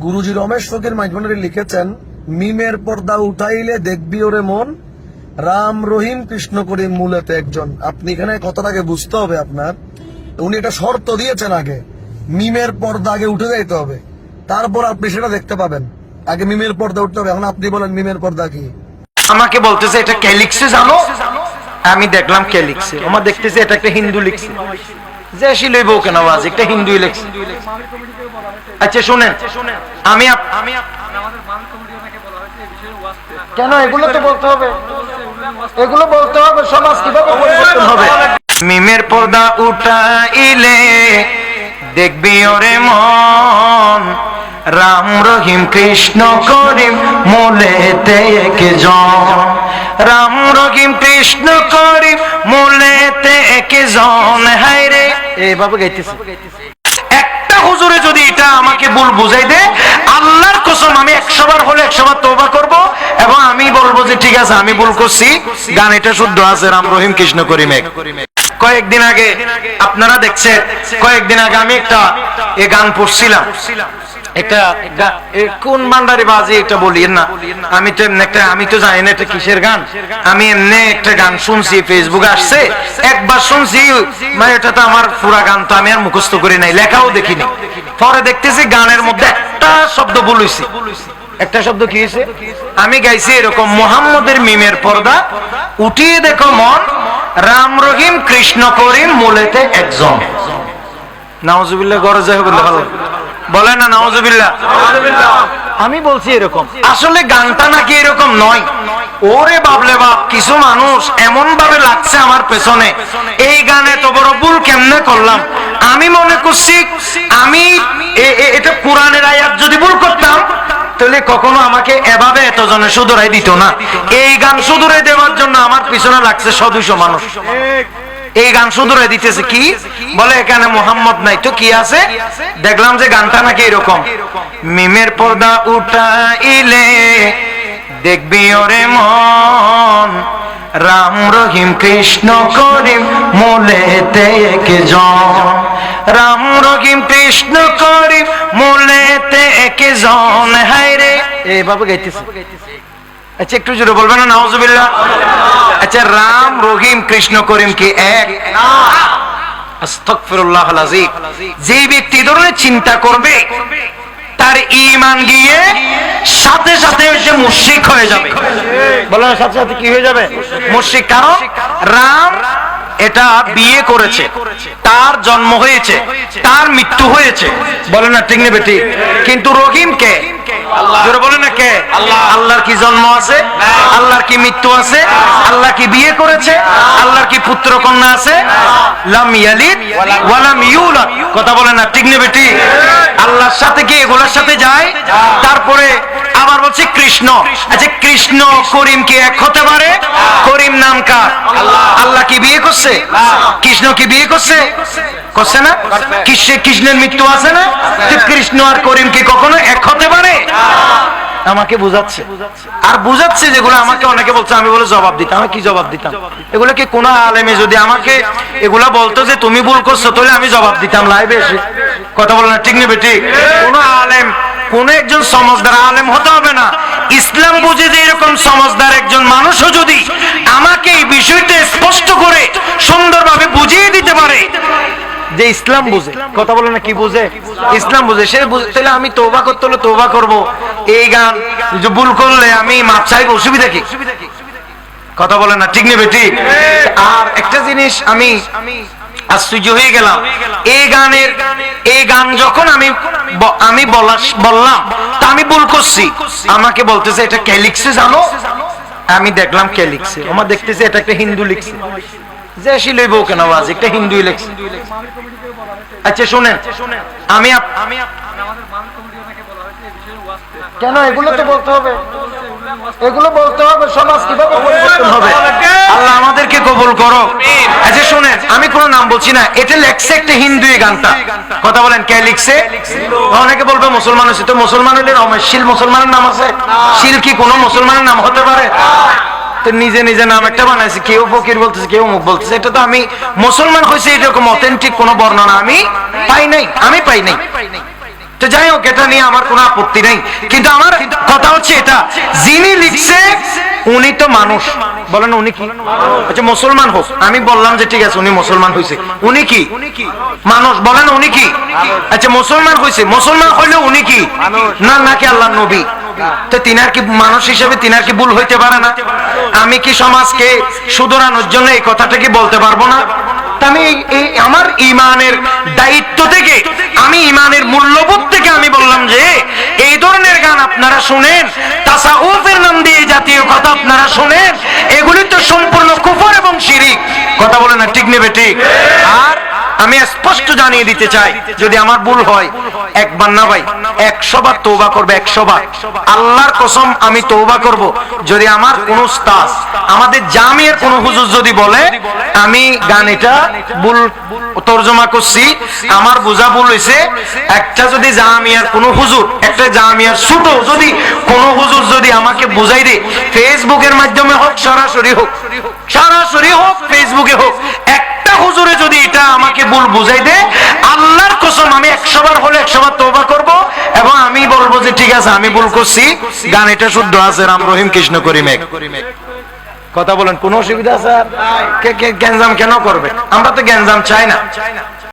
গুরুজি রমেশ ফকির মাইজমানের লিখেছেন, মিমের পর্দা উঠাইলে দেখবি ওরে মন, রাম রহিম কৃষ্ণ করিম মূলেতে একজন। আপনি এখানে কথাটাকে বুঝতে হবে আপনার। উনি এটা শর্ত দিয়েছেন, আগে মিমের পর্দা আগে উঠে যাইতে হবে, তারপর আপনি সেটা দেখতে পাবেন। আগে মিমের পর্দা উঠতে হবে। এখন আপনি বলেন মিমের পর্দা কি? আমাকে বলতেছে এটা কে লিখছে জানো? আমি দেখলাম কে লিখছে। আমার দেখতেছে এটা একটা হিন্দু লিখছে। যে শিলইব কেন আজ একটা হিন্দুই লিখছে। আচ্ছা শুনেন, আমি কেন এগুলো তো বলতে হবে, এগুলো বলতে হবে, সমাজ কিভাবে পরিবর্তন হবে। মিমের পর্দা উঠাইলে দেখবি ওরে মন, রাম রহিম কৃষ্ণ করিম মূলেতে একজন। রাম রহিম কৃষ্ণ করিম মূলেতে একজন। হায় রে এইভাবে গাইতেছে। একটা হুজুরে যদি এটা আমাকে ভুল বুঝাই দে, আল্লাহর কসম আমি 100 বার হলে 100 বার তওবা করব এবং আমি বলবো যে ঠিক আছে আমি ভুল করছি, গান এটা শুদ্ধ আছে, রাম রহিম কৃষ্ণ করিম এক। কয়েকদিন আগে আপনারা দেখছেন, কয়েকদিন আগে আমি একটা গান পড়ছিলাম। এটা কোন বান্ডারি বাজি এটা বলিয়েন না, আমি তো জানি না এটা কিসের গান। আমি এমনি একটা গান শুনছি, ফেসবুকে আসছে, একবার শুনছি, মানে এটা তো আমার পুরা গান তো আমি আর মুখস্থ করি নাই, লেখাও দেখিনি। পরে দেখতেছি গানের মধ্যে একটা শব্দ ভুল হইছে। একটা শব্দ কি হয়েছে? আমি গাইছি এরকম, মুহাম্মদের মিমের পর্দা উঠিয়ে দেখো মন, রাম রহিম কৃষ্ণ করিম মূলেতে একজন। নাউজুবিল্লাহ, গরজে হবে ভালো বলে না নাউজুবিল্লাহ। আমি বলছি এরকম, আসলে গানটা নাকি এরকম নয়। ওরে বাবলে বাপ, কিছু মানুষ এমন ভাবে লাগছে আমার পেছনে, এই গানে তো বড় ভুল কেমনে করলাম। আমি মনে করছি আমি এটা কোরআনের আয়াত যদি ভুল করতাম তাহলে কখনো আমাকে এভাবে এতজনে শুধরাই দিত না। এই গান শুধরাই দেওয়ার জন্য আমার পিছনে লাগছে 100-200 মানুষ। এই গান শুধরাই দিতেছে কি বলে, এখানে মোহাম্মদ নাই তো কি আছে। দেখলাম যে গানটা নাকি এরকম, মিমের পর্দা উঠাইলে দেখবি ওরে মন, রাম রহিম কৃষ্ণ করিম মূলেতে একজন। রাম রহিম কৃষ্ণ করিম মূলেতে একজন। হায় রে এইভাবে গাইতেছে। আচ্ছা একটু জোরে বলবেন না নাউজুবিল্লাহ। আচ্ছা রাম রহিম কৃষ্ণ করিম কি এক? আস্তাগফিরুল্লাহল আযীম। যে ব্যক্তি ধরনের চিন্তা করবে তার ঈমান গিয়ে সাথে সাথে সে মুশরিক হয়ে যাবে। বলেন সাথে সাথে কি হয়ে যাবে? মুশরিক। কারণ রাম এটা বিয়ে করেছে, তার জন্ম হয়েছে, তার মৃত্যু হয়েছে, বলে না ঠিক নেবে ঠিক। কিন্তু রহিম কে? জোরে বলে না কে? আল্লাহর কি জন্ম আছে? আল্লাহর কি মৃত্যু আছে? আল্লাহ কি বিয়ে করেছে? আল্লাহর কি পুত্র কন্যা আছে? লাম ইয়ালিদ ওয়া লাম ইউলাদ। কথা বলে না ঠিক নেবে ঠিক। আল্লাহর সাথে কি এগুলোর সাথে যায়? তারপরে আবার বলছে কৃষ্ণ। আচ্ছা কৃষ্ণ করিম কি এক হতে পারে? করিম নাম কার? আল্লাহ কি বিয়ে করছে? কৃষ্ণ কি বিয়ে করছে? করছে না? কৃষ্ণের মৃত্যু আছে না? কৃষ্ণ আর করিম কি কখনো এক হতে পারে? আমাকে বুঝাচ্ছে আর বুঝাচ্ছে যেগুলো আমাকে অনেকে বলছে, আমি বলে জবাব দিতাম। আমি কি জবাব দিতাম? এগুলো কি কোন আলেমে যদি আমাকে এগুলা বলতো যে তুমি ভুল করছো, তাহলে আমি জবাব দিতাম লাইভে এসে। কথা বলে না ঠিক নেবে ঠিক। কোন আলেম, কোন একজন সমজদার আলেম হতে হবে না, ইসলাম বুঝে যে এরকম সমজদার একজন মানুষও যদি আমাকে এই বিষয়টা স্পষ্ট করে সুন্দরভাবে বুঝিয়ে দিতে পারে যে ইসলাম বুঝে, কথা বলে না কি বুঝে, ইসলাম বুঝে, সে বুঝে, তাহলে আমি তওবা করতে হলে তওবা করব। এই গান যে ভুল করলে আমি মাপ চাইবো, অসুবিধা কি? কথা বলে না ঠিক নেবে ঠিক। আর একটা জিনিস আমি আশ্চর্য হয়ে গেলাম, এই গান যখন আমি বললাম তা আমি ভুল করছি, আমাকে বলতেছে এটা কে লিখছে জানো? আমি দেখলাম কে লিখছে। আমার দেখতেছে এটা একটা হিন্দু লিখছে। যে শিলইব কেন আজ একটা হিন্দুই লিখছে। আচ্ছা শুনেন, আমি কেন এগুলো তো বলতে হবে, এগুলো বলতে হবে, সমাজ কিভাবে পরিবর্তন হবে। আল্লাহ আমাদেরকে কবুল করো। আচ্ছা শুনেন, আমি কোনো নাম বলছি না, এটা লেখছে একটা হিন্দু এই গানটা। কথা বলেন কে লিখছে? অনেকে বলবে মুসলমান হচ্ছে, তো মুসলমান হলে শিল মুসলমানের নাম আছে? শিল কি কোনো মুসলমানের নাম হতে পারে? নিজে নিজে নাম একটা বানাইছে, কেউ ফকির বলতেছে, কেউ মুখ বলতেছে। এটা তো আমি মুসলমান হয়েছে এরকম অথেন্টিক কোন বর্ণনা আমি পাই নাই। তো যাই হোক, এটা নিয়ে আমার কোনো আপত্তি নেই, কিন্তু আমার কথা হচ্ছে এটা, যিনি লিখছে উনি তো মানুষ, বলেন উনি কি? আচ্ছা মুসলমান হোক, আমি বললাম যে ঠিক আছে উনি মুসলমান হয়েছে, উনি কি মানুষ? বলেন উনি কি? আচ্ছা মুসলমান হয়েছে, মুসলমান হইলে উনি কি না, নাকি আল্লাহ নবী? তো তিনার কি মানুষ হিসেবে তিনার কি ভুল হইতে পারে না? আমি কি সমাজকে শুধরানোর জন্য এই কথাটা কি বলতে পারবো না? আমি আমার ইমানের দায়িত্ব থেকে, আমি ইমানের মূল্যবোধ থেকে আমি বললাম যে এই ধরনের গান আপনারা শুনেন, তাসাউফের নাম দিয়ে জাতীয় কথা আপনারা শুনেন, এগুলি তো সম্পূর্ণ কুফর এবং শিরিক। কথা বলে না, ঠিক নেবে ঠিক? আর আমি স্পষ্ট জানিয়ে দিতে চাই, যদি আমার ভুল হয় একবার না ভাই 100 বার তওবা করবে, 100 বার। আল্লাহর কসম আমি তওবা করব, যদি আমার কোন উস্তাদ, আমাদের জামিয়ার কোন হুজুর যদি বলে আমি গান এটা ভুল তরজমা করছি, আমার বোঝা ভুল হয়েছে, একটা যদি জামিয়ার কোন হুজুর, একটা জামিয়ার ছোট যদি কোন হুজুর যদি আমাকে বুঝাই দেয়, ফেসবুকের মাধ্যমে হোক, সরাসরি হোক, সরাসরি হোক, ফেসবুকে হোক, একটা হুজুরে যদি এটা আমাকে ভুল বুঝাই দেয়, আল্লাহর কসম আমি 100 বার হলে 100 বার তওবা করব, এবং আমি বলবো যে ঠিক আছে আমি ভুল করছি, গান এটা শুদ্ধ আছে, রাম রহিম কৃষ্ণ করি মেঘ। কথা বলেন, কোন অসুবিধা আছে? গ্যাঞ্জাম কেন করবে? আমরা তো গ্যাঞ্জাম চাই না।